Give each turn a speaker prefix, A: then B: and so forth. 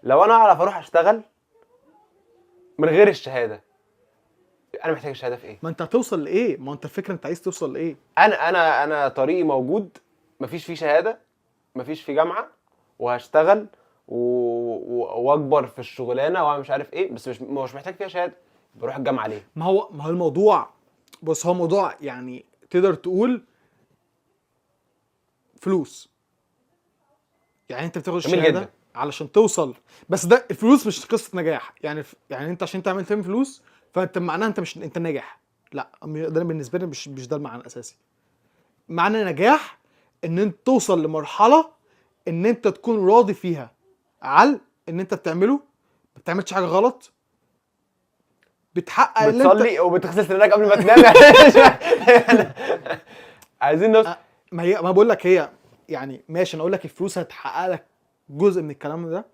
A: لو انا اعرف اروح اشتغل من غير الشهاده، انا محتاج الشهاده في ايه؟
B: ما انت هتوصل لايه؟ ما انت الفكره انت عايز توصل لايه؟
A: انا طريقي موجود، مفيش فيه شهاده، مفيش فيه جامعه، وهشتغل واكبر في الشغلانه وانا مش عارف ايه، بس مش محتاج فيها شهاده. بروح الجامعه ليه؟
B: ما هو الموضوع، بص هو موضوع يعني تقدر تقول فلوس. يعني انت بتاخد
A: جميل
B: الشهاده
A: جدا.
B: علشان توصل، بس ده الفلوس مش قصه نجاح. يعني انت عشان تعمل فلوس فانت معناها انت مش انت ناجح. لا، ده بالنسبه لي مش ده المعنى الاساسي. معنى نجاح ان انت توصل لمرحله ان انت تكون راضي فيها على ان انت بتعمله، ما بتعملش حاجه غلط، بتحقق اللي انت.
A: بتصلي وبتغسل سنانك قبل ما تنام يعني. عايزين نوصل.
B: ما بقول لك هي، يعني ماشي انا اقول لك الفلوس هتحقق لك جزء من الكلام ده،